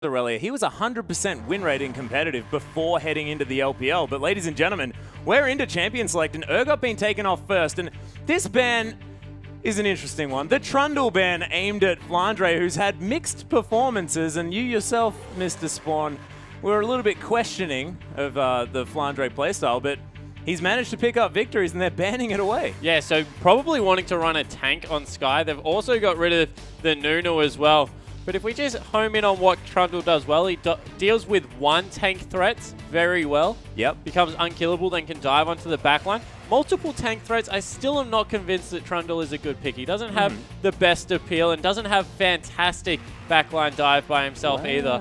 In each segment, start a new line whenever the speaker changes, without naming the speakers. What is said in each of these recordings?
earlier, he was 100% win rate in competitive before heading into the LPL. But ladies and gentlemen, we're into Champion Select, and Urgot being taken off first. And this ban is an interesting one. The Trundle ban aimed at Flandre, who's had mixed performances, and you yourself, Mr. Spawn, were a little bit questioning of the Flandre playstyle, but he's managed to pick up victories, and they're banning it away.
Yeah, so probably wanting to run a tank on Sky. They've also got rid of the Nunu as well. But if we just home in on what Trundle does well, he deals with one tank threats very well.
Yep.
Becomes unkillable, then can dive onto the backline. Multiple tank threats, I still am not convinced that Trundle is a good pick. He doesn't have the best appeal and doesn't have fantastic backline dive by himself either.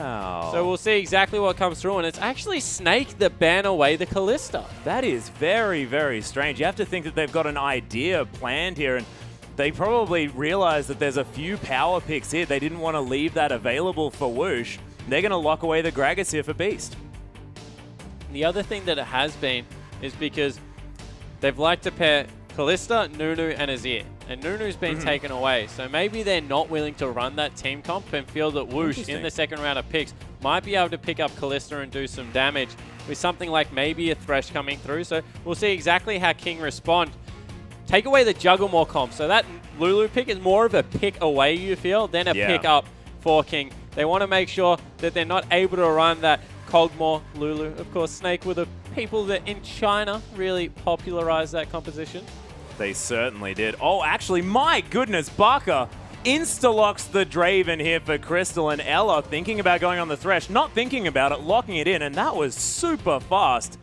So we'll see exactly what comes through, and it's actually Snake that ban away the Kalista.
That is very, very strange. You have to think that they've got an idea planned here, and they probably realize that there's a few power picks here. They didn't want to leave that available for Whoosh. They're going to lock away the Gragas here for Beast.
The other thing that it has been is because they've liked to pair Kalista, Nunu, and Azir. And Nunu's been taken away. So maybe they're not willing to run that team comp and feel that Whoosh in the second round of picks might be able to pick up Kalista and do some damage with something like maybe a Thresh coming through. So we'll see exactly how King respond. Take away the Jugglemore comp. So that Lulu pick is more of a pick away, you feel, than a pick up for King. They want to make sure that they're not able to run that Kog'Maw Lulu. Of course, Snake were the people that in China really popularized that composition.
They certainly did. Oh, actually, my goodness, Barker insta-locks the Draven here for Crystal, and Elok thinking about going on the Thresh, not thinking about it, locking it in, and that was super fast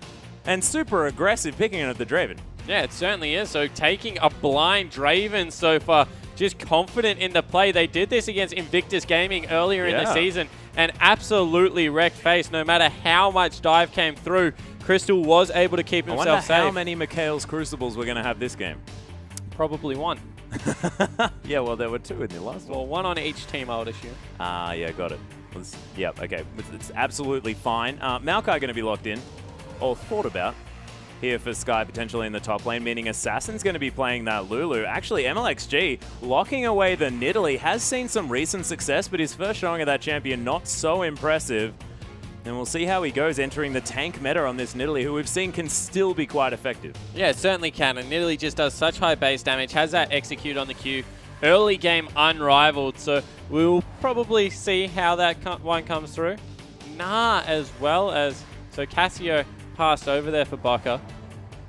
and super aggressive picking it at the Draven.
Yeah, it certainly is. So taking a blind Draven so far, just confident in the play. They did this against Invictus Gaming earlier in the season and absolutely wrecked face. No matter how much dive came through, Crystal was able to keep himself safe.
I wonder how many Mikhail's Crucibles we're going to have this game.
Probably one.
Yeah, well, there were two in the last one.
Well, one on each team, I would assume.
Yeah, got it. Yep, okay. It's absolutely fine. Maokai going to be locked in, or thought about, here for Sky potentially in the top lane, meaning Assassin's going to be playing that Lulu. Actually, MLXG locking away the Nidalee has seen some recent success, but his first showing of that champion not so impressive. And we'll see how he goes entering the tank meta on this Nidalee, who we've seen can still be quite effective.
Yeah, it certainly can. And Nidalee just does such high base damage, has that execute on the Q. Early game unrivaled, so we'll probably see how that one comes through. As well as... So Cassio passed over there for Baka.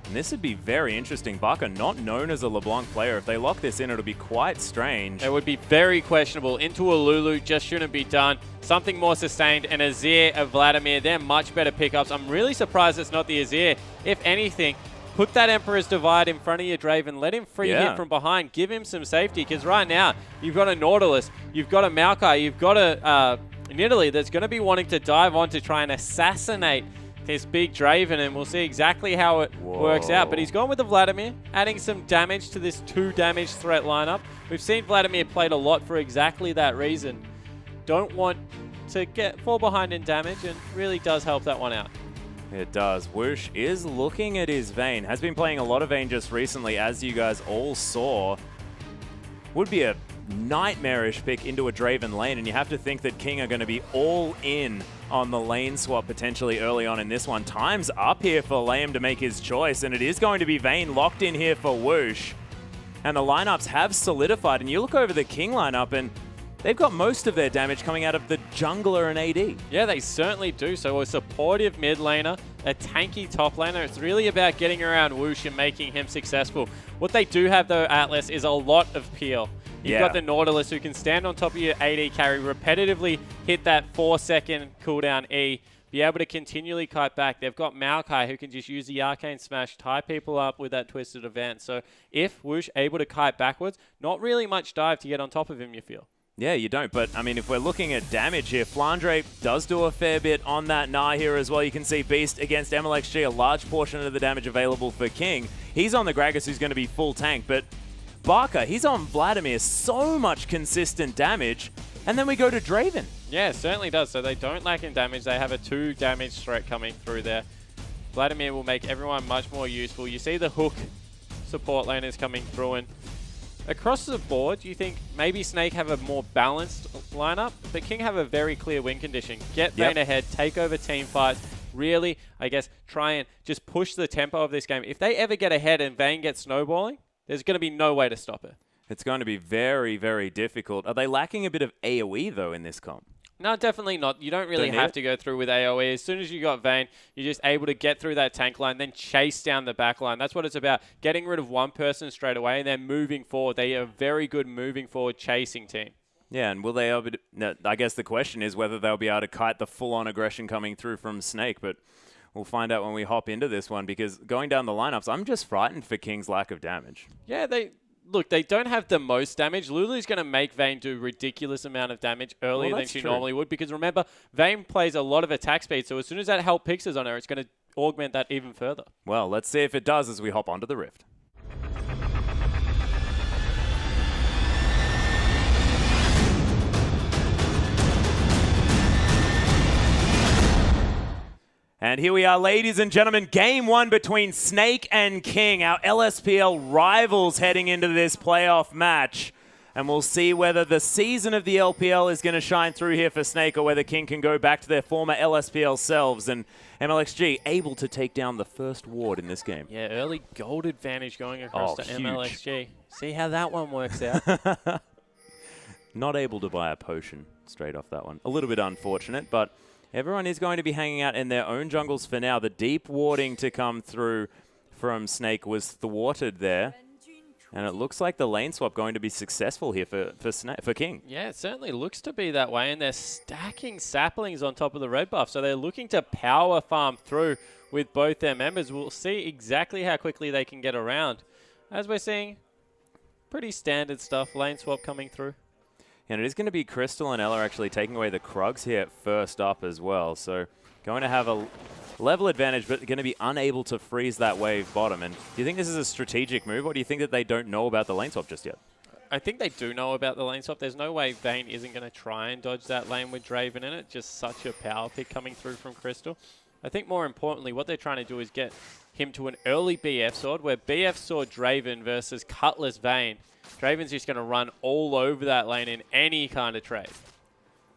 And this would be very interesting. Baka not known as a LeBlanc player. If they lock this in, it'll be quite strange.
It would be very questionable. Into a Lulu just shouldn't be done. Something more sustained. And Azir and Vladimir, they're much better pickups. I'm really surprised it's not the Azir. If anything, put that Emperor's Divide in front of your Draven. Let him free hit from behind. Give him some safety. Because right now, you've got a Nautilus. You've got a Maokai. You've got a Nidalee that's going to be wanting to dive on to try and assassinate this big Draven, and we'll see exactly how it works out. But he's gone with the Vladimir, adding some damage to this 2 damage threat lineup. We've seen Vladimir played a lot for exactly that reason. Don't want to fall behind in damage, and really does help that one out.
It does. Whoosh is looking at his Vayne. Has been playing a lot of Vayne just recently, as you guys all saw. Would be a nightmarish pick into a Draven lane, and you have to think that King are going to be all in on the lane swap potentially early on in this one. Time's up here for Liam to make his choice, and it is going to be Vayne locked in here for Whoosh. And the lineups have solidified, and you look over the King lineup, and they've got most of their damage coming out of the jungler and AD.
Yeah, they certainly do. So a supportive mid laner, a tanky top laner. It's really about getting around Whoosh and making him successful. What they do have, though, Atlas, is a lot of peel. You've got the Nautilus who can stand on top of your AD carry, repetitively hit that 4-second cooldown E, be able to continually kite back. They've got Maokai who can just use the Arcane Smash, tie people up with that Twisted Event. So if Whoosh able to kite backwards, not really much dive to get on top of him, you feel.
Yeah, you don't. But, I mean, if we're looking at damage here, Flandre does do a fair bit on that Gnar here as well. You can see Beast against MLXG, a large portion of the damage available for King. He's on the Gragas, who's going to be full tank, but Barker, he's on Vladimir, so much consistent damage, and then we go to Draven.
Yeah, it certainly does. So they don't lack in damage. They have a 2 damage threat coming through there. Vladimir will make everyone much more useful. You see the hook support laners coming through, and Across the board, you think maybe Snake have a more balanced lineup, but King have a very clear win condition. Get Vayne ahead, take over team fights, really, I guess, try and just push the tempo of this game. If they ever get ahead and Vayne gets snowballing, there's going to be no way to stop it.
It's going to be very, very difficult. Are they lacking a bit of AoE, though, in this comp?
No, definitely not. You don't really have to go through with AoE. As soon as you got Vayne, you're just able to get through that tank line, then chase down the back line. That's what it's about, getting rid of one person straight away and then moving forward. They are a very good moving forward chasing team.
Yeah, and will they able to, no, I guess the question is whether they'll be able to kite the full-on aggression coming through from Snake, but we'll find out when we hop into this one, because going down the lineups, I'm just frightened for King's lack of damage.
Yeah, Look, they don't have the most damage. Lulu's going to make Vayne do ridiculous amount of damage earlier than she normally would, because remember, Vayne plays a lot of attack speed, so as soon as that help pixels on her, it's going to augment that even further.
Well, let's see if it does as we hop onto the Rift. And here we are, ladies and gentlemen, game one between Snake and King, our LSPL rivals heading into this playoff match. And we'll see whether the season of the LPL is going to shine through here for Snake, or whether King can go back to their former LSPL selves. And MLXG able to take down the first ward in this game.
Yeah, early gold advantage going across to
huge.
MLXG. See how that one works out.
Not able to buy a potion straight off that one. A little bit unfortunate, but everyone is going to be hanging out in their own jungles for now. The deep warding to come through from Snake was thwarted there. And it looks like the lane swap going to be successful here for King.
Yeah, it certainly looks to be that way. And they're stacking saplings on top of the red buff. So they're looking to power farm through with both their members. We'll see exactly how quickly they can get around. As we're seeing, pretty standard stuff. Lane swap coming through.
And it is going to be Crystal and Ella actually taking away the Krugs here first up as well. So going to have a level advantage, but going to be unable to freeze that wave bottom. And do you think this is a strategic move, or do you think that they don't know about the lane swap just yet?
I think they do know about the lane swap. There's no way Vayne isn't going to try and dodge that lane with Draven in it. Just such a power pick coming through from Crystal. I think more importantly, what they're trying to do is get him to an early BF sword, where BF sword Draven versus Cutlass Vayne. Draven's just going to run all over that lane in any kind of trade.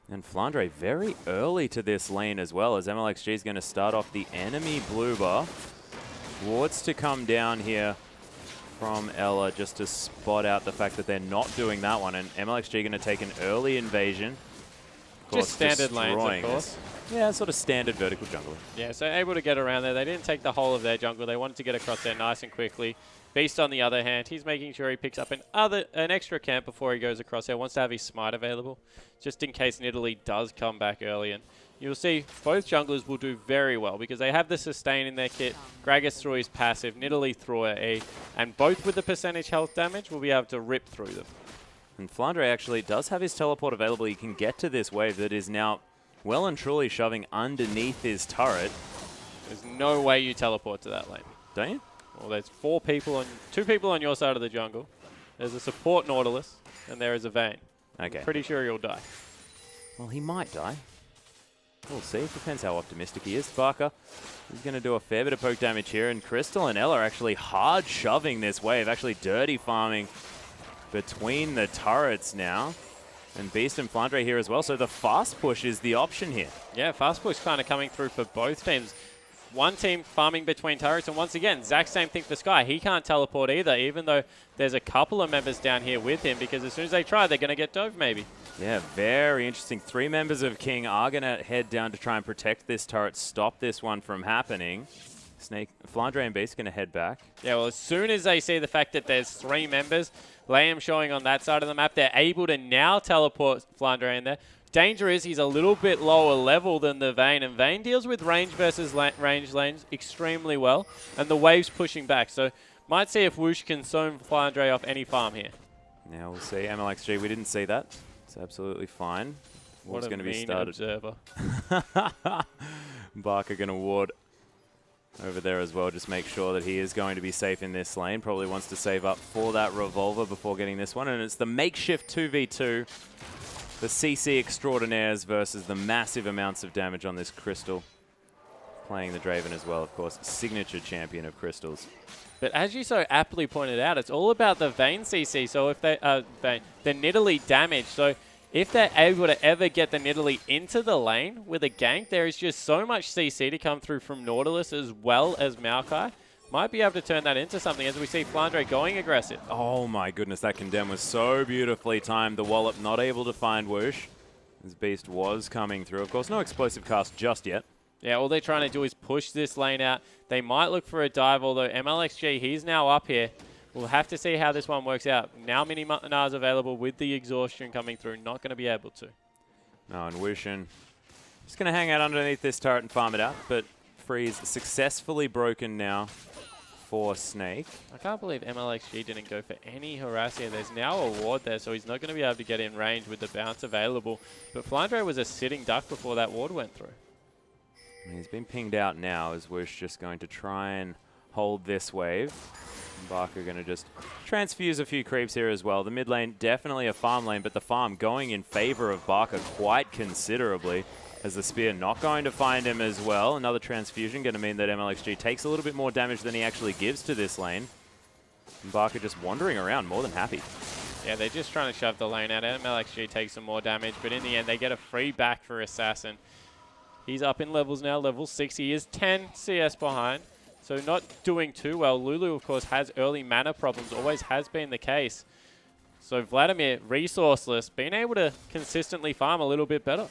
And Flandre very early to this lane as well, as MLXG is going to start off the enemy blue buff. Wards to come down here from Ella just to spot out the fact that they're not doing that one. And MLXG going to take an early invasion. Of course,
just standard lanes, of course.
Yeah, sort of standard vertical jungler.
Yeah, so able to get around there. They didn't take the whole of their jungle. They wanted to get across there nice and quickly. Beast, on the other hand, he's making sure he picks up an extra camp before he goes across there. Wants to have his smite available, just in case Nidalee does come back early. And you'll see both junglers will do very well because they have the sustain in their kit. Gragas through his passive, Nidalee through her E, and both with the percentage health damage will be able to rip through them.
And Flandre actually does have his teleport available. He can get to this wave that is now well and truly shoving underneath his turret.
There's no way you teleport to that lane.
Don't you?
Well, there's two people on your side of the jungle. There's a support Nautilus, and there is a Vayne.
Okay.
Pretty sure he'll die.
Well, he might die. We'll see. It depends how optimistic he is. Barker, he's going to do a fair bit of poke damage here, and Crystal and Ella are actually hard shoving this wave, actually dirty farming between the turrets now. And Beast and Flandre here as well, so the fast push is the option here.
Yeah, fast push kind of coming through for both teams. One team farming between turrets, and once again, exact same thing for Sky. He can't teleport either, even though there's a couple of members down here with him, because as soon as they try, they're going to get dove maybe.
Yeah, very interesting. 3 members of King are going to head down to try and protect this turret, stop this one from happening. Snake, Flandre and Beast going to head back.
Yeah, well, as soon as they see the fact that there's 3 members, Liam showing on that side of the map, they're able to now teleport Flandre in there. Danger is he's a little bit lower level than the Vayne, and Vayne deals with range versus range lanes extremely well, and the wave's pushing back. So might see if Whoosh can zone Flandre off any farm here.
Now we'll see. MLXG, we didn't see that. It's absolutely fine.
What a
going to be
mean
started.
observer.
Barker going to ward over there as well. Just make sure that he is going to be safe in this lane. Probably wants to save up for that revolver before getting this one. And it's the makeshift 2v2. The CC Extraordinaires versus the massive amounts of damage on this Crystal. Playing the Draven as well, of course. Signature champion of Crystals.
But as you so aptly pointed out, it's all about the Vayne CC. So if they the Nidalee damage, so if they're able to ever get the Nidalee into the lane with a gank, there is just so much CC to come through from Nautilus as well as Maokai. Might be able to turn that into something as we see Flandre going aggressive.
Oh my goodness, that condemn was so beautifully timed. The wallop not able to find Whoosh. His beast was coming through. Of course, no explosive cast just yet.
Yeah, all they're trying to do is push this lane out. They might look for a dive, although MLXG, he's now up here. We'll have to see how this one works out. Now Mini Nars available with the exhaustion coming through. Not going to be able to.
No, and Wushin just going to hang out underneath this turret and farm it out. But Freeze successfully broken now for Snake.
I can't believe MLXG didn't go for any harass here. There's now a ward there, so he's not going to be able to get in range with the bounce available. But Flandre was a sitting duck before that ward went through.
He's been pinged out now as Whoosh just going to try and hold this wave. Barker going to just transfuse a few creeps here as well. The mid lane definitely a farm lane, but the farm going in favor of Barker quite considerably as the spear not going to find him as well. Another transfusion going to mean that MLXG takes a little bit more damage than he actually gives to this lane. And Barker just wandering around, more than happy.
Yeah, they're just trying to shove the lane out. MLXG takes some more damage, but in the end, they get a free back for Assassin. He's up in levels now, level 6. He is 10 CS behind, so not doing too well. Lulu, of course, has early mana problems, always has been the case. So Vladimir, resourceless, being able to consistently farm a little bit better.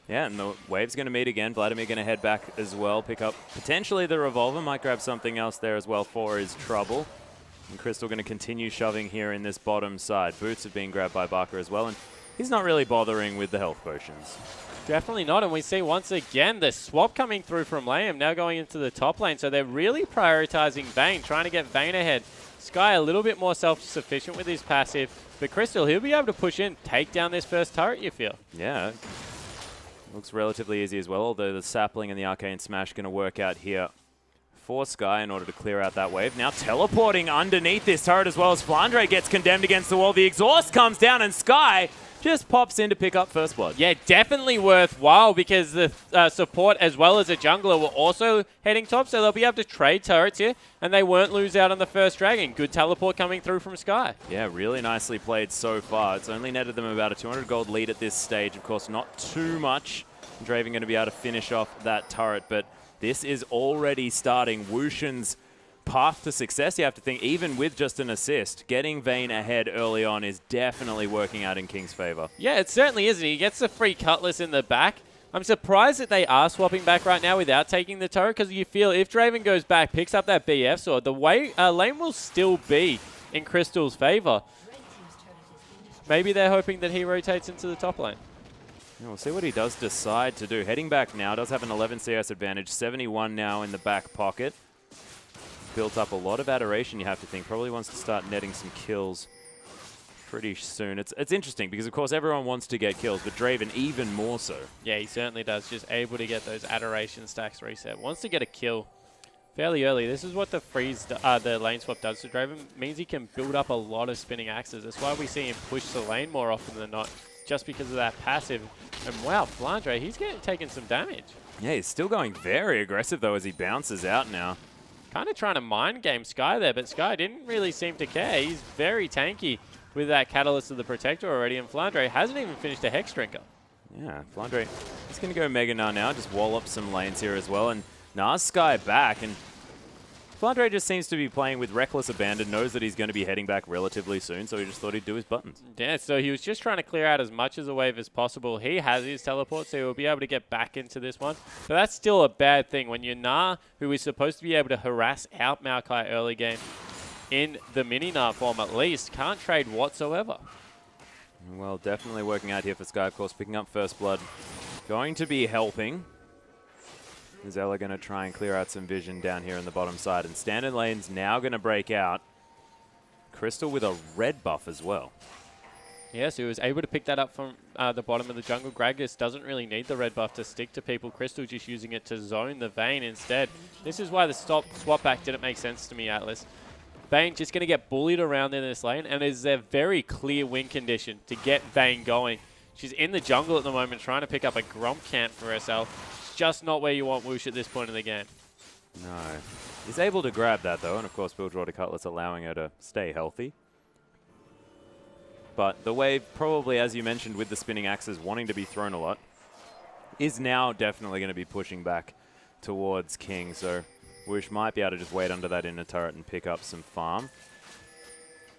Yeah, and the wave's going to meet again. Vladimir going to head back as well, pick up potentially the revolver. Might grab something else there as well for his trouble. And Crystal going to continue shoving here in this bottom side. Boots have been grabbed by Barker as well, and he's not really bothering with the health potions.
Definitely not, and we see once again the swap coming through from Liam, now going into the top lane, so they're really prioritizing Vayne, trying to get Vayne ahead. Sky a little bit more self-sufficient with his passive, but Crystal, he'll be able to push in, take down this first turret, you feel?
Yeah, looks relatively easy as well, although the sapling and the arcane smash going to work out here for Sky in order to clear out that wave. Now teleporting underneath this turret as well as Flandre gets condemned against the wall. The exhaust comes down and Sky just pops in to pick up first blood.
Yeah, definitely worthwhile because the support as well as a jungler were also heading top, so they'll be able to trade turrets here, and they won't lose out on the first dragon. Good teleport coming through from Sky.
Yeah, really nicely played so far. It's only netted them about a 200 gold lead at this stage. Of course, not too much. Draven going to be able to finish off that turret, but this is already starting Wushin's path to success, you have to think, even with just an assist. Getting Vayne ahead early on is definitely working out in King's favor.
Yeah, it certainly is. He gets the free Cutlass in the back. I'm surprised that they are swapping back right now without taking the turret, because you feel if Draven goes back, picks up that BF sword, the lane will still be in Crystal's favor. Maybe they're hoping that he rotates into the top lane.
Yeah, we'll see what he does decide to do. Heading back now, does have an 11 CS advantage, 71 now in the back pocket. Built up a lot of adoration, you have to think. Probably wants to start netting some kills pretty soon. It's interesting because, of course, everyone wants to get kills, but Draven even more so.
Yeah, he certainly does. Just able to get those adoration stacks reset. Wants to get a kill fairly early. This is what the the lane swap does to Draven. Means he can build up a lot of spinning axes. That's why we see him push the lane more often than not, just because of that passive. And wow, Flandre, he's taking some damage.
Yeah, he's still going very aggressive, though, as he bounces out now.
Kind of trying to mind game Sky there, but Sky didn't really seem to care. He's very tanky with that Catalyst of the Protector already, and Flandre hasn't even finished a Hex Drinker.
Yeah, Flandre is going to go Mega Gnar now, just wall up some lanes here as well, and Nar's Sky back, and Flandre just seems to be playing with reckless abandon, knows that he's going to be heading back relatively soon, so he just thought he'd do his buttons.
Yeah, so he was just trying to clear out as much of the wave as possible. He has his teleport, so he'll be able to get back into this one. But that's still a bad thing when you're Gnar, who is supposed to be able to harass out Maokai early game in the mini Gnar form at least, can't trade whatsoever.
Well, definitely working out here for Sky, of course, picking up first blood. Going to be helping. Zella going to try and clear out some vision down here in the bottom side. And standard lane's now going to break out. Crystal with a red buff as well.
Yes, he was able to pick that up from the bottom of the jungle. Gragas doesn't really need the red buff to stick to people. Crystal just using it to zone the Vayne instead. This is why the swap back didn't make sense to me, Atlas. Vayne just going to get bullied around in this lane, and is a very clear win condition to get Vayne going. She's in the jungle at the moment trying to pick up a Gromp camp for herself. Just not where you want Whoosh at this point in the game.
No. He's able to grab that, though, and of course, Bilgewater Cutlass allowing her to stay healthy. But the wave, probably, as you mentioned, with the spinning axes wanting to be thrown a lot, is now definitely going to be pushing back towards King. So Whoosh might be able to just wait under that inner turret and pick up some farm.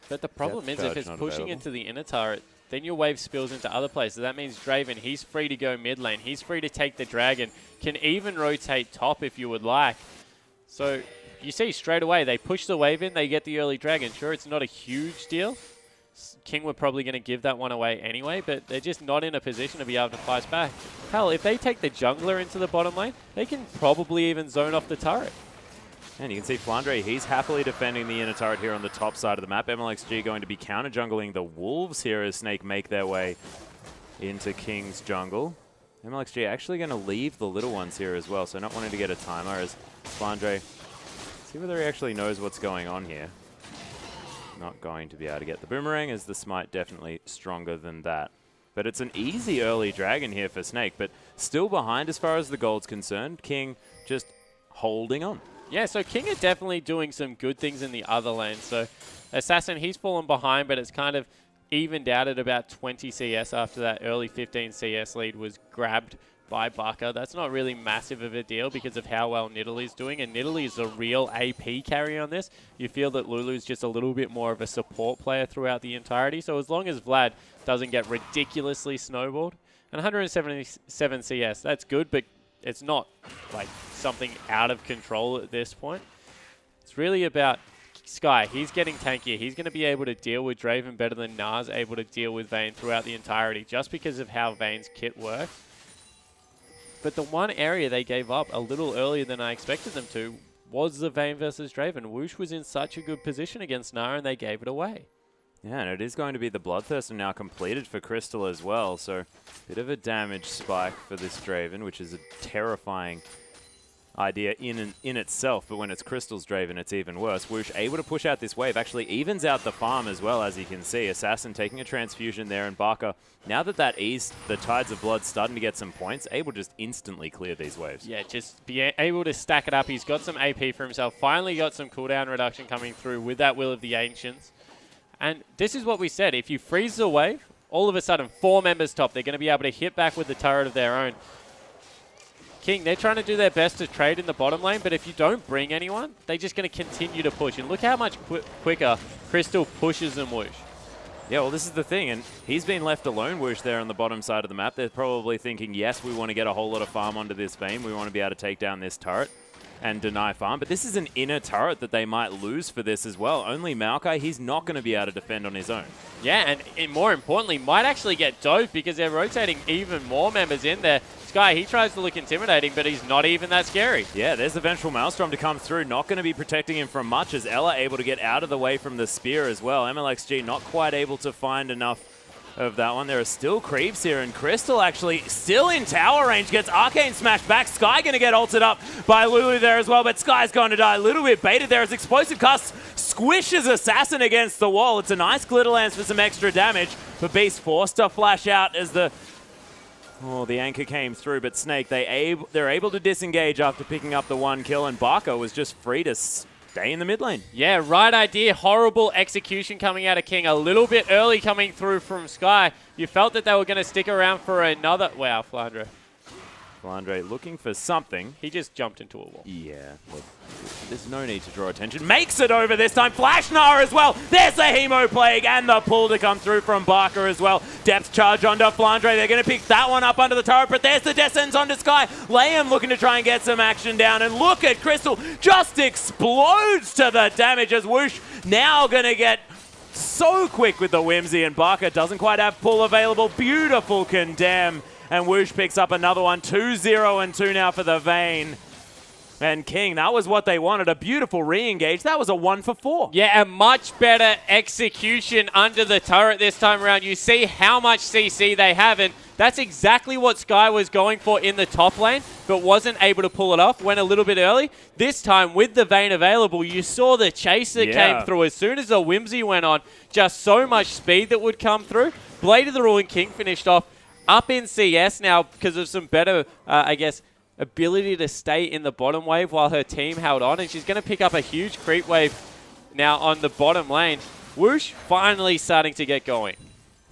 But the problem is if it's pushing into the inner turret, then your wave spills into other places. That means Draven, he's free to go mid lane. He's free to take the dragon. Can even rotate top if you would like. So you see straight away, they push the wave in, they get the early dragon. Sure, it's not a huge deal. King were probably going to give that one away anyway, but they're just not in a position to be able to fight back. Hell, if they take the jungler into the bottom lane, they can probably even zone off the turret.
And you can see Flandre, he's happily defending the inner turret here on the top side of the map. MLXG going to be counter-jungling the Wolves here as Snake make their way into King's jungle. MLXG actually going to leave the little ones here as well, so not wanting to get a timer as Flandre, see whether he actually knows what's going on here. Not going to be able to get the boomerang as the smite definitely stronger than that. But it's an easy early dragon here for Snake, but still behind as far as the gold's concerned. King just holding on.
Yeah, so King are definitely doing some good things in the other lane. So Assassin, he's fallen behind, but it's kind of evened out at about 20 CS after that early 15 CS lead was grabbed by Baka. That's not really massive of a deal because of how well Nidalee's doing, and Nidalee is a real AP carry on this. You feel that Lulu's just a little bit more of a support player throughout the entirety, so as long as Vlad doesn't get ridiculously snowballed, and 177 CS, that's good, but it's not like something out of control at this point. It's really about Sky. He's getting tankier. He's going to be able to deal with Draven better than Nars able to deal with Vayne throughout the entirety, just because of how Vayne's kit works. But the one area they gave up a little earlier than I expected them to was the Vayne versus Draven. Whoosh was in such a good position against Nara and they gave it away.
Yeah, and it is going to be the Bloodthirster now completed for Crystal as well, so bit of a damage spike for this Draven, which is a terrifying idea in itself, but when it's Crystal's Draven, it's even worse. Whoosh able to push out this wave, actually evens out the farm as well, as you can see. Assassin taking a transfusion there, and Barker, now that eased, the Tides of Blood starting to get some points, able to just instantly clear these waves.
Yeah, just be able to stack it up. He's got some AP for himself, finally got some cooldown reduction coming through with that Will of the Ancients. And this is what we said, if you freeze the wave, all of a sudden 4 members top, they're going to be able to hit back with the turret of their own. King, they're trying to do their best to trade in the bottom lane, but if you don't bring anyone, they're just going to continue to push. And look how much quicker Crystal pushes than Whoosh.
Yeah, well, this is the thing, and he's been left alone, Whoosh, there on the bottom side of the map. They're probably thinking, yes, we want to get a whole lot of farm onto this Vayne. We want to be able to take down this turret and deny farm. But this is an inner turret that they might lose for this as well. Only Maokai, he's not going to be able to defend on his own. Yeah,
and more importantly, might actually get doped because they're rotating even more members in there. Sky, he tries to look intimidating, but he's not even that scary.
Yeah, there's the Vengeful Maelstrom to come through. Not going to be protecting him from much, as Ella able to get out of the way from the spear as well. MLXG not quite able to find enough of that one. There are still creeps here, and Crystal actually still in tower range, gets Arcane smashed back. Sky going to get ulted up by Lulu there as well, but Sky's going to die. A little bit baited there as Explosive Cast squishes Assassin against the wall. It's a nice glitter lance for some extra damage, but Beast forced to flash out as the anchor came through, but Snake, they're able to disengage after picking up the 1 kill, and Barker was just free to stay in the mid lane.
Yeah, right idea. Horrible execution coming out of King. A little bit early coming through from Sky. You felt that they were going to stick around for another... Wow, Flandre.
Flandre looking for something.
He just jumped into a wall.
Yeah, look, there's no need to draw attention. Makes it over this time. Flash Nara as well. There's the Hemo Plague and the pull to come through from Barker as well. Depth charge onto Flandre. They're going to pick that one up under the turret, but there's the descents onto Sky. Liam looking to try and get some action down, and look at Crystal just explodes to the damage as Whoosh now going to get so quick with the Whimsy, and Barker doesn't quite have pull available. Beautiful condemn. And Whoosh picks up another one. 2-0 and 2 now for the Vayne. And King, that was what they wanted. A beautiful re-engage. That was a 1 for 4.
Yeah, a much better execution under the turret this time around. You see how much CC they have, and that's exactly what Sky was going for in the top lane, but wasn't able to pull it off. Went a little bit early. This time, with the Vayne available, you saw the chaser came through. As soon as the Whimsy went on, just so much speed that would come through. Blade of the Ruling King finished off up in CS now because of some better, I guess, ability to stay in the bottom wave while her team held on, and she's going to pick up a huge creep wave now on the bottom lane. Whoosh finally starting to get going.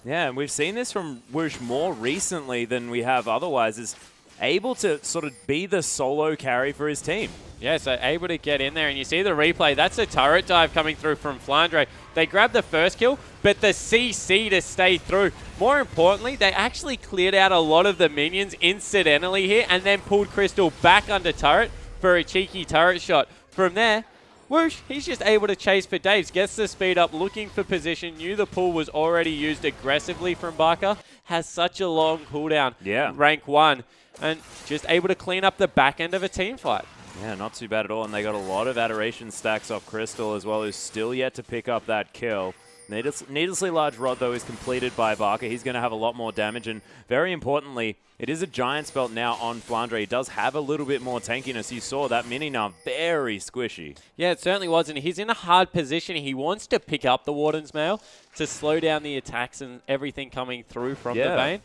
Yeah, and we've seen this from Whoosh more recently than we have otherwise, is able to sort of be the solo carry for his team.
Yeah, so able to get in there, and you see the replay. That's a turret dive coming through from Flandre. They grabbed the first kill, but the CC to stay through. More importantly, they actually cleared out a lot of the minions incidentally here and then pulled Crystal back under turret for a cheeky turret shot. From there, Whoosh, he's just able to chase for Daves, gets the speed up, looking for position, knew the pull was already used aggressively from Barker, has such a long cooldown, rank 1, and just able to clean up the back end of a team fight.
Yeah, not too bad at all, and they got a lot of adoration stacks off Crystal as well, who's still yet to pick up that kill. Needlessly large rod, though, is completed by Barker. He's going to have a lot more damage, and very importantly, it is a Giant's Belt now on Flandre. He does have a little bit more tankiness. You saw that mini now very squishy.
Yeah, it certainly was, and he's in a hard position. He wants to pick up the Warden's Mail to slow down the attacks and everything coming through from the Vayne,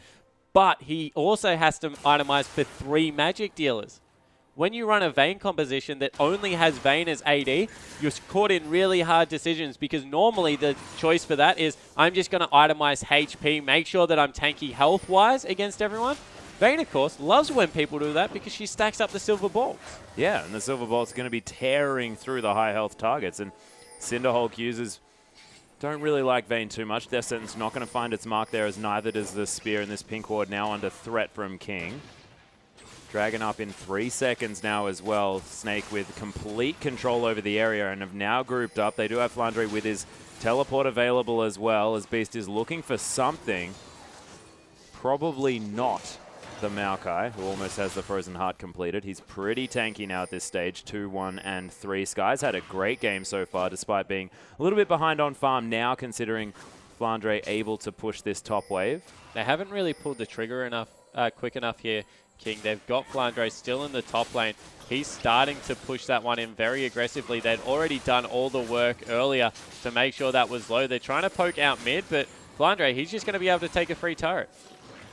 but he also has to itemize for 3 magic dealers. When you run a Vayne composition that only has Vayne as AD, you're caught in really hard decisions because normally the choice for that is I'm just going to itemize HP, make sure that I'm tanky health-wise against everyone. Vayne, of course, loves when people do that because she stacks up the silver bolts.
Yeah, and the silver bolts are going to be tearing through the high health targets, and Cinderhulk users don't really like Vayne too much. Death Sentence not going to find its mark there, as neither does the Spear, and this pink ward now under threat from King. Dragon up in 3 seconds now as well. Snake with complete control over the area and have now grouped up. They do have Flandre with his teleport available as well, as Beast is looking for something. Probably not the Maokai, who almost has the Frozen Heart completed. He's pretty tanky now at this stage, 2, 1, and 3. Sky's had a great game so far, despite being a little bit behind on farm now, considering Flandre able to push this top wave.
They haven't really pulled the trigger quick enough here, King. They've got Flandre still in the top lane. He's starting to push that one in very aggressively. They'd already done all the work earlier to make sure that was low. They're trying to poke out mid, but Flandre, he's just going to be able to take a free turret.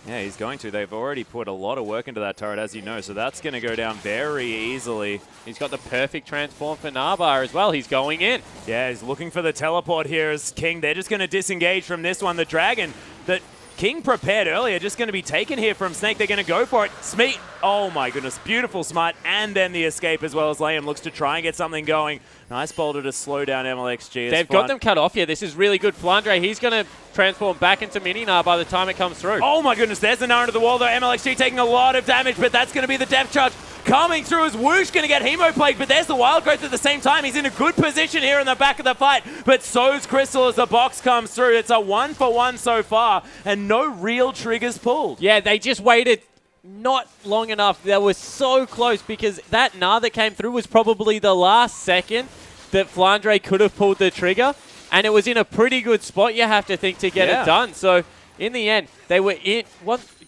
Yeah, he's going to. They've already put a lot of work into that turret, as you know, so that's going to go down very easily.
He's got the perfect transform for Narbar as well. He's going in.
Yeah, he's looking for the teleport here as King. They're just going to disengage from this one. The Dragon that King prepared earlier, just going to be taken here from Snake. They're going to go for it. Smeet, oh my goodness, beautiful smite, and then the escape as well, as Liam looks to try and get something going. Nice boulder to slow down MLXG.
They've got them cut off here. This is really good. Flandre, he's going to transform back into Mininar by the time it comes through.
Oh my goodness, there's the Nara to the wall though. MLXG taking a lot of damage, but that's going to be the depth charge coming through as Whoosh going to get Hemo Plague, but there's the Wild Growth at the same time. He's in a good position here in the back of the fight, but so's Crystal as the box comes through. It's a 1-for-1 so far, and no real triggers pulled.
Yeah, they just waited not long enough. They were so close because that Gnar that came through was probably the last second that Flandre could have pulled the trigger, and it was in a pretty good spot, you have to think, to get it done. So in the end, they were in...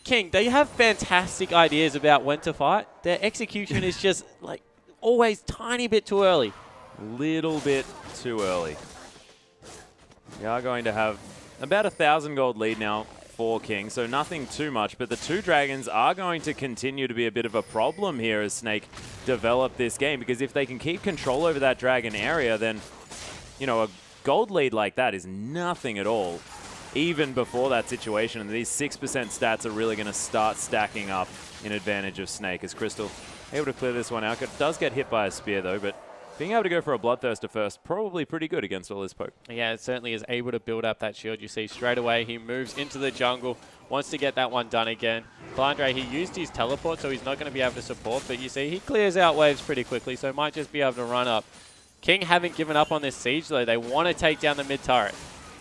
King, they have fantastic ideas about when to fight. Their execution is just like always tiny bit too early.
Little bit too early. We are going to have about 1,000 gold lead now for King, so nothing too much, but the 2 dragons are going to continue to be a bit of a problem here as Snake develop this game, because if they can keep control over that dragon area, then, you know, a gold lead like that is nothing at all. Even before that situation, and these 6% stats are really going to start stacking up in advantage of Snake, as Crystal able to clear this one out. It does get hit by a spear though, but being able to go for a Bloodthirster first, probably pretty good against all his poke.
Yeah, it certainly is able to build up that shield. You see straight away he moves into the jungle, wants to get that one done again. Flandre, he used his teleport, so he's not going to be able to support, but you see he clears out waves pretty quickly, so might just be able to run up. King haven't given up on this siege though. They want to take down the mid turret.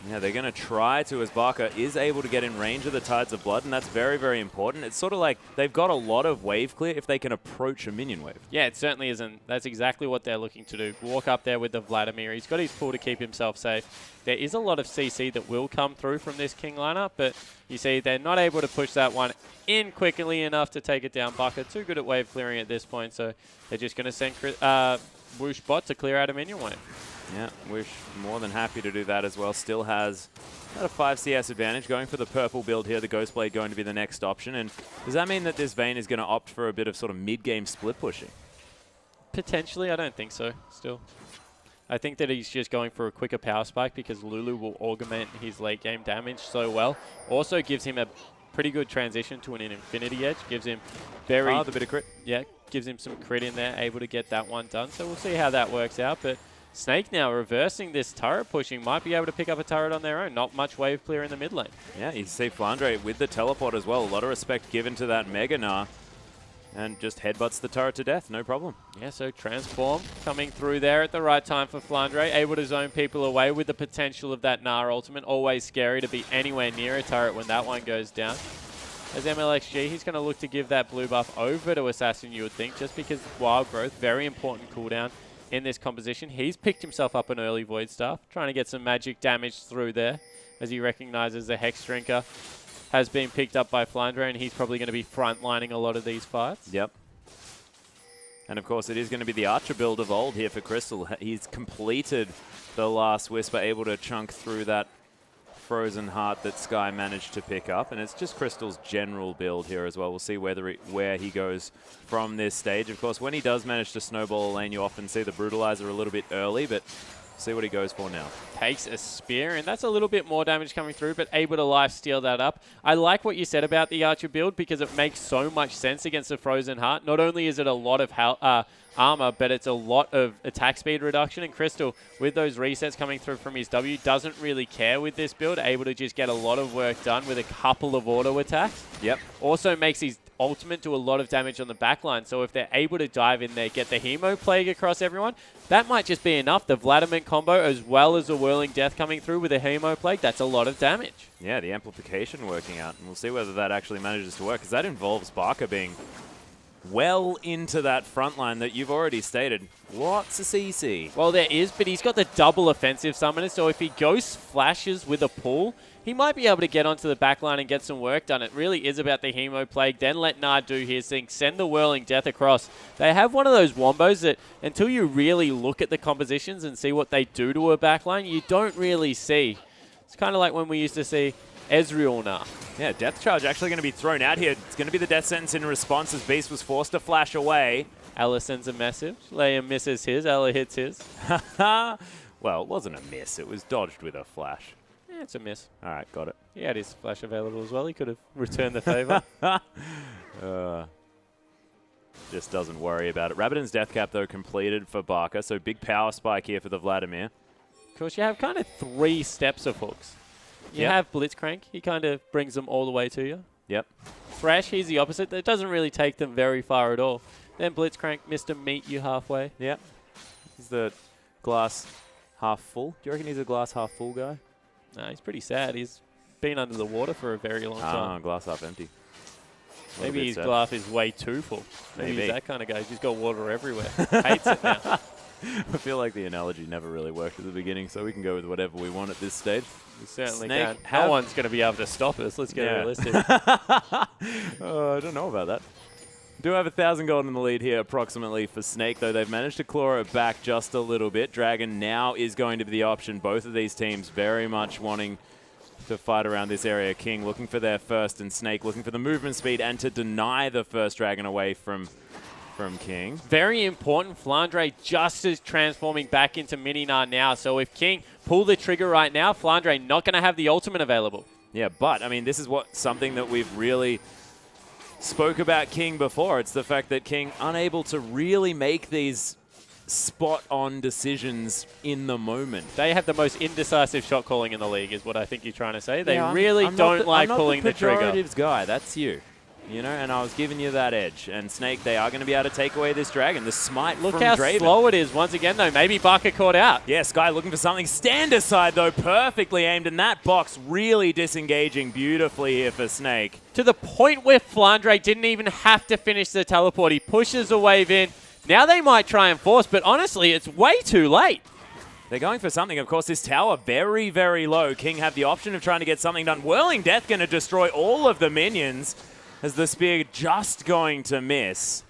Yeah, they're going to try to, as Barker is able to get in range of the Tides of Blood, and that's very, very important. It's sort of like they've got a lot of wave clear if they can approach a minion wave.
Yeah, it certainly isn't. That's exactly what they're looking to do. Walk up there with the Vladimir. He's got his pull to keep himself safe. There is a lot of CC that will come through from this King lineup, but you see they're not able to push that one in quickly enough to take it down. Barker too good at wave clearing at this point, so they're just going to send Whoosh bot to clear out a minion wave.
Yeah, Wish more than happy to do that as well. Still has about a 5 CS advantage. Going for the purple build here, the Ghostblade going to be the next option. And does that mean that this Vayne is going to opt for a bit of sort of mid-game split pushing?
Potentially, I don't think so, still. I think that he's just going for a quicker power spike because Lulu will augment his late game damage so well. Also gives him a pretty good transition to an Infinity Edge. Gives him very...
the bit of crit.
Yeah, gives him some crit in there, able to get that one done. So we'll see how that works out. But Snake now reversing this turret pushing, might be able to pick up a turret on their own. Not much wave clear in the mid lane. Yeah,
you see Flandre with the teleport as well. A lot of respect given to that Mega Gnar. And just headbutts the turret to death, no problem.
Yeah, so Transform coming through there at the right time for Flandre. Able to zone people away with the potential of that Gnar ultimate. Always scary to be anywhere near a turret when that one goes down. As MLXG, he's going to look to give that blue buff over to Assassin, you would think, just because Wild Growth, very important cooldown in this composition. He's picked himself up an early Void Staff, trying to get some magic damage through there, as he recognizes the Hex Drinker has been picked up by Flandre, and he's probably going to be frontlining a lot of these fights.
Yep. And of course, it is going to be the Archer build of old here for Crystal. He's completed the last Whisper, able to chunk through that Frozen Heart that Sky managed to pick up. And it's just Crystal's general build here as well. We'll see where he goes from this stage. Of course, when he does manage to snowball a lane, you often see the Brutalizer a little bit early, but see what he goes for now.
Takes a spear, and that's a little bit more damage coming through, but able to life steal that up. I like what you said about the Archer build because it makes so much sense against the Frozen Heart. Not only is it a lot of armor, but it's a lot of attack speed reduction. And Crystal, with those resets coming through from his W, doesn't really care with this build. Able to just get a lot of work done with a couple of auto attacks.
Yep.
Also makes his ultimate do a lot of damage on the backline. So if they're able to dive in there, get the Hemo Plague across everyone, that might just be enough. The Vladimir combo as well as the Whirling Death coming through with a Hemo Plague, that's a lot of damage.
Yeah, the amplification working out. And we'll see whether that actually manages to work, because that involves Barker being well into that front line that you've already stated. Lots of CC.
Well, there is, but he's got the double offensive summoner, so if he Ghost Flashes with a pull, he might be able to get onto the back line and get some work done. It really is about the Hemo Plague. Then let Gnar do his thing. Send the Whirling Death across. They have one of those wombos that until you really look at the compositions and see what they do to a backline, you don't really see. It's kind of like when we used to see Ezreal Gnar.
Yeah, Death Charge actually going to be thrown out here. It's going to be the Death Sentence in response as Beast was forced to flash away.
Ella sends a message. Liam misses his. Ella hits his.
Well, it wasn't a miss. It was dodged with a flash.
Yeah, it's a miss.
All right, got it.
He had his flash available as well. He could have returned the favor.
Just doesn't worry about it. Rabbidan's Death Cap, though, completed for Barker, so big power spike here for the Vladimir.
Of course, you have kind of 3 steps of hooks. You have Blitzcrank. He kind of brings them all the way to you.
Yep.
Thresh, he's the opposite. It doesn't really take them very far at all. Then Blitzcrank, Mr. Meet you halfway.
Yep. He's the glass half full. Do you reckon he's a glass half full guy?
No, he's pretty sad. He's been under the water for a very long time.
Glass half empty.
Maybe his glass is way too full. Maybe he's that kind of guy. He's just got water everywhere. Hates it now.
I feel like the analogy never really worked at the beginning, so we can go with whatever we want at this stage.
We certainly can. No one's going to be able to stop us. Let's get realistic.
I don't know about that. Do have 1,000 gold in the lead here approximately for Snake, though. They've managed to claw it back just a little bit. Dragon now is going to be the option. Both of these teams very much wanting to fight around this area. King looking for their first, and Snake looking for the movement speed and to deny the first Dragon away from King.
Very important. Flandre just is transforming back into Mini Gnar now. So if King pull the trigger right now, Flandre not going to have the ultimate available.
Yeah, but, I mean, this is something that we've really spoke about King before. It's the fact that King unable to really make these spot-on decisions in the moment.
They have the most indecisive shot calling in the league is what I think you're trying to say. They really don't like pulling the trigger.
I'm not the pejoratives guy. That's you. You know, and I was giving you that edge. And Snake, they are going to be able to take away this Dragon. The smite from Draven.
Look how slow it is once again, though. Maybe Barker caught out.
Yeah, Sky looking for something. Stand aside, though. Perfectly aimed. And that box really disengaging beautifully here for Snake.
To the point where Flandre didn't even have to finish the teleport. He pushes a wave in. Now they might try and force, but honestly, it's way too late.
They're going for something. Of course, this tower very, very low. King have the option of trying to get something done. Whirling Death going to destroy all of the minions. As the spear just going to miss.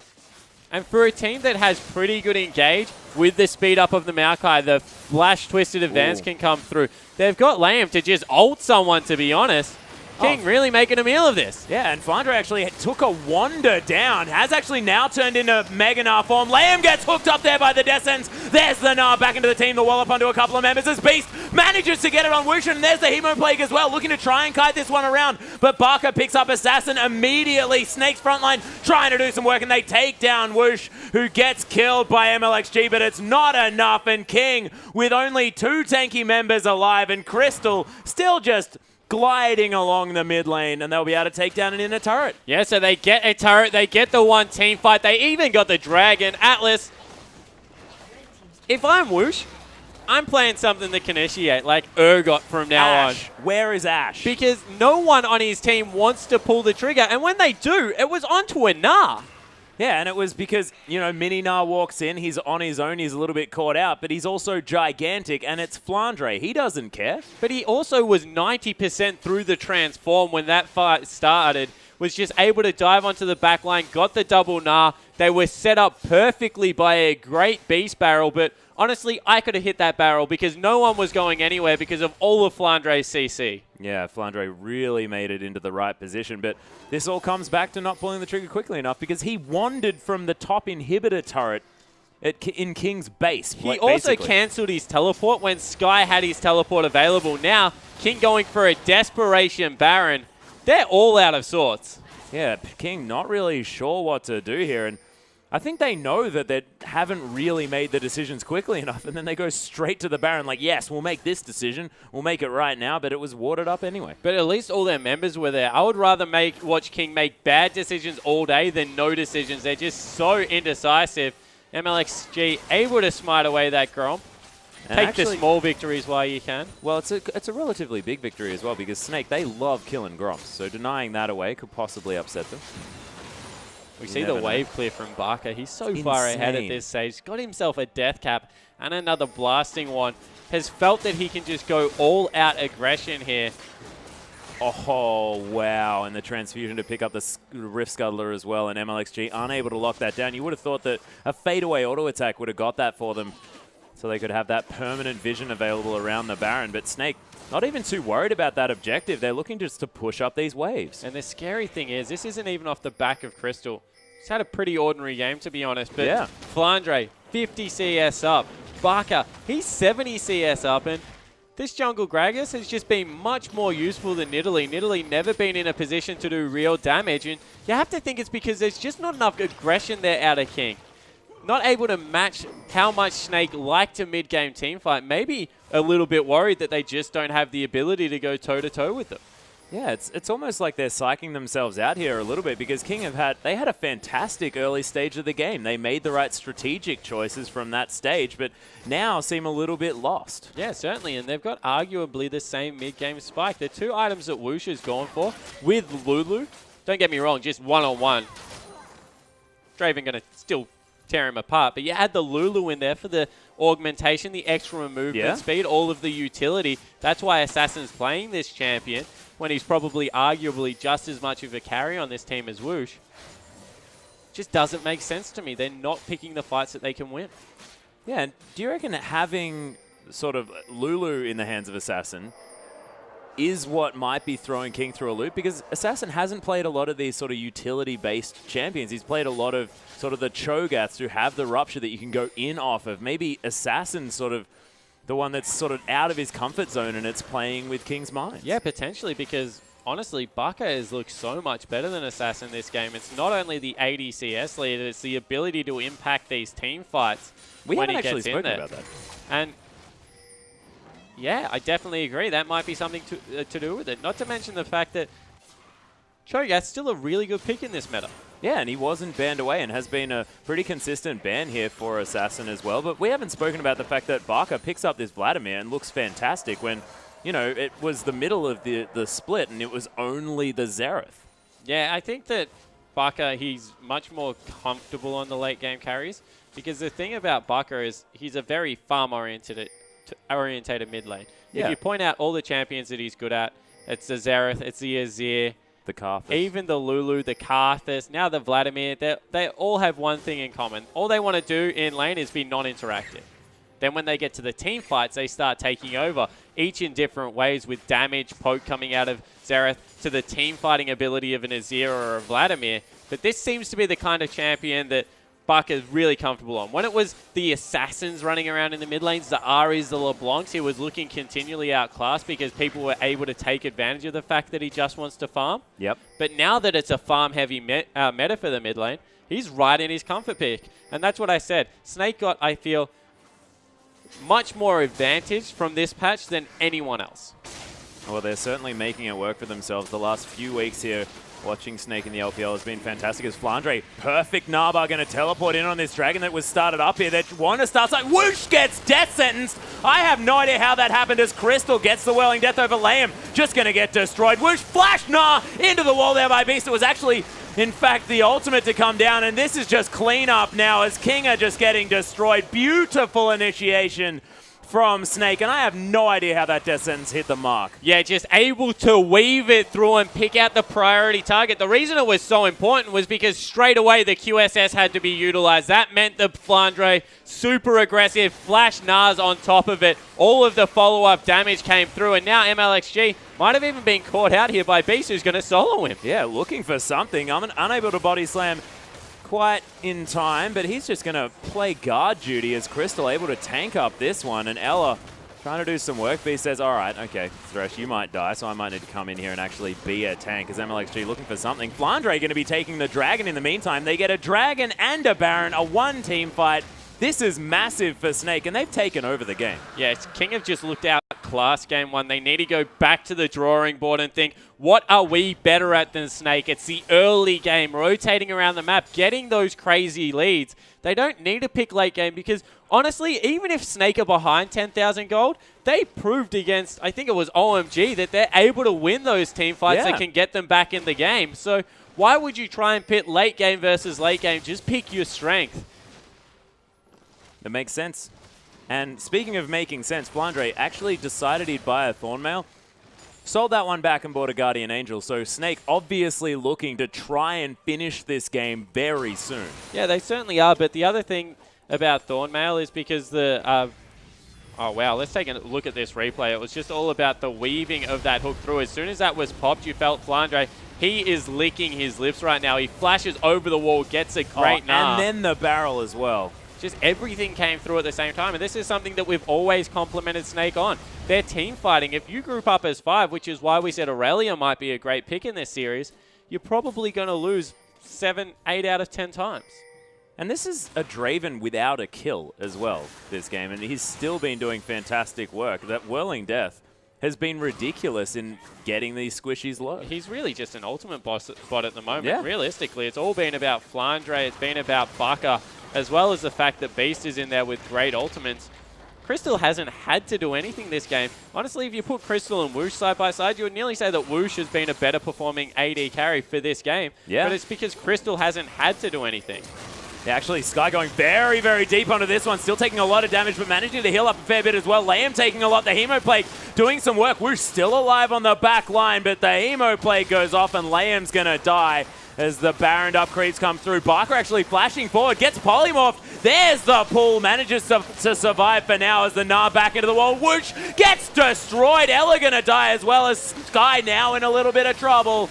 And for a team that has pretty good engage with the speed up of the Maokai, the flash twisted advance can come through. They've got Lamb to just ult someone, to be honest. King really making a meal of this.
Yeah, and Flandre actually took a Wanda down. Has actually now turned into Mega Gnar form. Lamb gets hooked up there by the Descents. There's the Gnar back into the team. The wallop onto a couple of members as Beast manages to get it on Woosh, and there's the Hemo Plague as well, looking to try and kite this one around. But Barker picks up Assassin immediately. Snake's frontline trying to do some work, and they take down Woosh, who gets killed by MLXG, but it's not enough. And King, with only 2 tanky members alive, and Crystal still just gliding along the mid lane, and they'll be able to take down an inner turret.
Yeah, so they get a turret, they get the one team fight, they even got the dragon. Atlas, if I'm Woosh, I'm playing something that can initiate, like Urgot from now on.
Where is Ash?
Because no one on his team wants to pull the trigger, and when they do, it was onto a Gnar.
Yeah, and it was because, you know, Mini Gnar walks in, he's on his own, he's a little bit caught out, but he's also gigantic, and it's Flandre. He doesn't care.
But he also was 90% through the transform when that fight started, was just able to dive onto the back line, got the double Gnar. They were set up perfectly by a great Beast barrel, but honestly, I could have hit that barrel because no one was going anywhere because of all of Flandre's CC.
Yeah, Flandre really made it into the right position, but this all comes back to not pulling the trigger quickly enough because he wandered from the top inhibitor turret in King's base.
He also cancelled his teleport when Sky had his teleport available. Now, King going for a desperation Baron. They're all out of sorts.
Yeah, King not really sure what to do here, and I think they know that they haven't really made the decisions quickly enough, and then they go straight to the Baron like, yes, we'll make this decision. We'll make it right now, but it was watered up anyway.
But at least all their members were there. I would rather watch King make bad decisions all day than no decisions. They're just so indecisive. MLXG able to smite away that Grom. Take the small victories while you can.
Well, it's a relatively big victory as well because Snake, they love killing Groms, so denying that away could possibly upset them.
We see the wave clear from Barker. He's so far ahead at this stage. Got himself a death cap and another blasting one. Has felt that he can just go all-out aggression here.
Oh, wow. And the transfusion to pick up the Rift Scuttler as well, and MLXG unable to lock that down. You would have thought that a fadeaway auto attack would have got that for them so they could have that permanent vision available around the Baron. But Snake, not even too worried about that objective. They're looking just to push up these waves.
And the scary thing is, this isn't even off the back of Crystal. He's had a pretty ordinary game, to be honest. But yeah. Flandre, 50 CS up. Barker, he's 70 CS up. And this jungle Gragas has just been much more useful than Nidalee. Nidalee never been in a position to do real damage. And you have to think it's because there's just not enough aggression there out of King. Not able to match how much Snake liked to mid-game teamfight. Maybe a little bit worried that they just don't have the ability to go toe-to-toe with them.
Yeah, it's almost like they're psyching themselves out here a little bit because King had a fantastic early stage of the game. They made the right strategic choices from that stage, but now seem a little bit lost.
Yeah, certainly, and they've got arguably the same mid-game spike. The 2 items that Woosh has gone for with Lulu, don't get me wrong, just one-on-one. Draven going to still tear him apart, but you add the Lulu in there for the augmentation, the extra movement speed, all of the utility. That's why Assassin's playing this champion when he's probably arguably just as much of a carry on this team as Woosh. Just doesn't make sense to me. They're not picking the fights that they can win.
Yeah, and do you reckon that having sort of Lulu in the hands of Assassin is what might be throwing King through a loop? Because Assassin hasn't played a lot of these sort of utility-based champions. He's played a lot of sort of the Cho'Gaths who have the Rupture that you can go in off of. Maybe Assassin's sort of the one that's sort of out of his comfort zone and it's playing with King's mind.
Yeah, potentially, because honestly, Barker has looked so much better than Assassin this game. It's not only the ADCS lead, it's the ability to impact these team fights
we
when
haven't
he
actually
gets in
spoken
there.
about that.
And yeah, I definitely agree. That might be something to do with it. Not to mention the fact that Cho'Gath's still a really good pick in this meta.
Yeah, and he wasn't banned away and has been a pretty consistent ban here for Assassin as well. But we haven't spoken about the fact that Barker picks up this Vladimir and looks fantastic when, you know, it was the middle of the split and it was only the Xerath.
Yeah, I think that Barker, he's much more comfortable on the late game carries because the thing about Barker is he's a very farm-orientated mid lane. Yeah. If you point out all the champions that he's good at, it's the Xerath, it's the Azir,
The Carthus.
Even the Lulu, the Carthus, now the Vladimir, they all have one thing in common. All they want to do in lane is be non-interactive. Then when they get to the team fights, they start taking over, each in different ways, with damage, poke coming out of Xerath, to the team fighting ability of an Azir or a Vladimir. But this seems to be the kind of champion that Buck is really comfortable on. When it was the Assassins running around in the mid lanes, the Aries, the LeBlancs, he was looking continually outclassed because people were able to take advantage of the fact that he just wants to farm.
Yep.
But now that it's a farm-heavy meta for the mid lane, he's right in his comfort pick. And that's what I said. Snake got, I feel, much more advantage from this patch than anyone else.
Well, they're certainly making it work for themselves. The last few weeks here, watching Snake in the LPL has been fantastic. As Flandre, perfect Narbar, going to teleport in on this dragon that was started up here. That Wanda starts like, whoosh, gets death sentenced. I have no idea how that happened as Crystal gets the Whirling Death over Liam. Just going to get destroyed. Whoosh, flash, nah, into the wall there by Beast. It was actually, in fact, the ultimate to come down, and this is just cleanup now as King are just getting destroyed. Beautiful initiation from Snake, and I have no idea how that death sentence hit the mark.
Yeah, just able to weave it through and pick out the priority target. The reason it was so important was because straight away the QSS had to be utilized. That meant the Flandre, super aggressive, flash Nars on top of it. All of the follow-up damage came through, and now MLXG might have even been caught out here by Beast, who's going to solo him.
Yeah, looking for something. I'm unable to body slam quite in time, but he's just going to play guard duty as Crystal able to tank up this one, and Ella trying to do some work. Beast says, all right, okay, Thresh, you might die, so I might need to come in here and actually be a tank, as MLXG looking for something. Flandre going to be taking the dragon in the meantime. They get a dragon and a Baron, a one-team fight. This is massive for Snake, and they've taken over the game.
Yes, King have just looked out class game one. They need to go back to the drawing board and think, what are we better at than Snake? It's the early game, rotating around the map, getting those crazy leads. They don't need to pick late game because, honestly, even if Snake are behind 10,000 gold, they proved against, I think it was OMG, that they're able to win those team fights that can get them back in the game. So why would you try and pit late game versus late game? Just pick your strength.
It makes sense. And speaking of making sense, Flandre actually decided he'd buy a Thornmail, sold that one back and bought a Guardian Angel. So Snake obviously looking to try and finish this game very soon.
Yeah, they certainly are. But the other thing about Thornmail is because the... oh, wow. Let's take a look at this replay. It was just all about the weaving of that hook through. As soon as that was popped, you felt Flandre. He is licking his lips right now. He flashes over the wall, gets a great gnar.
And then the barrel as well.
Just everything came through at the same time. And this is something that we've always complimented Snake on. Their team fighting. If you group up as 5, which is why we said Aurelia might be a great pick in this series, you're probably going to lose 7, 8 out of 10 times.
And this is a Draven without a kill as well, this game. And he's still been doing fantastic work. That Whirling Death has been ridiculous in getting these squishies low.
He's really just an ultimate bot at the moment.
Yeah.
Realistically, it's all been about Flandre. It's been about Baka, as well as the fact that Beast is in there with great ultimates. Crystal hasn't had to do anything this game. Honestly, if you put Crystal and Whoosh side by side, you would nearly say that Whoosh has been a better performing AD carry for this game.
Yeah.
But it's because Crystal hasn't had to do anything.
Yeah, actually, Sky going very, very deep onto this one. Still taking a lot of damage, but managing to heal up a fair bit as well. Liam taking a lot. The Hemoplague doing some work. We're still alive on the back line, but the Hemoplague goes off, and Liam's going to die as the Baron upgrades come through. Barker actually flashing forward, gets polymorphed. There's the pull. Manages to survive for now as the Gnar back into the wall. Whoosh gets destroyed. Ella going to die as well as Sky now in a little bit of trouble,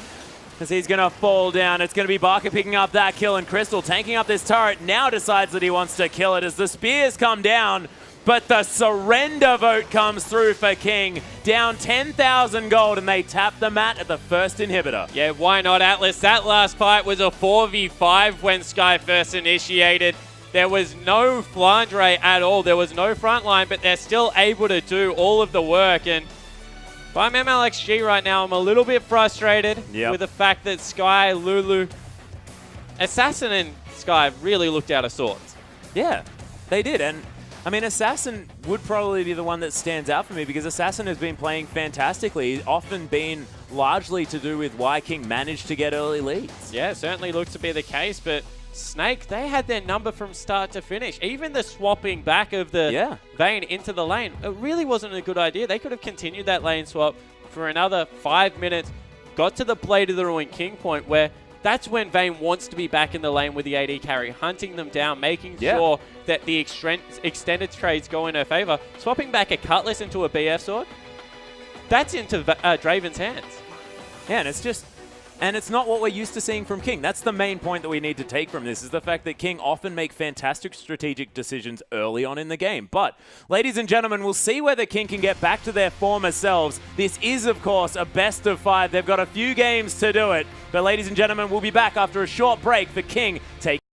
as he's going to fall down. It's going to be Barker picking up that kill, and Crystal tanking up this turret now decides that he wants to kill it as the spears come down, but the surrender vote comes through for King. Down 10,000 gold, and they tap the mat at the first inhibitor.
Yeah, why not, Atlas? That last fight was a 4v5 when Sky first initiated. There was no Flandre at all. There was no front line, but they're still able to do all of the work. And if I'm MLXG right now, I'm a little bit frustrated with the fact that Sky, Lulu, Assassin and Sky really looked out of sorts.
Yeah, they did. And I mean, Assassin would probably be the one that stands out for me because Assassin has been playing fantastically. He's often been largely to do with why King managed to get early leads.
Yeah, certainly looks to be the case, but Snake, they had their number from start to finish. Even the swapping back of the Vayne into the lane, it really wasn't a good idea. They could have continued that lane swap for another 5 minutes, got to the Blade of the Ruin King point where that's when Vayne wants to be back in the lane with the AD carry, hunting them down, making sure that the extended trades go in her favor. Swapping back a Cutlass into a BF sword, that's into Draven's hands.
Yeah, and it's not what we're used to seeing from King. That's the main point that we need to take from this, is the fact that King often make fantastic strategic decisions early on in the game. But, ladies and gentlemen, we'll see whether King can get back to their former selves. This is, of course, a best of 5. They've got a few games to do it. But, ladies and gentlemen, we'll be back after a short break for King taking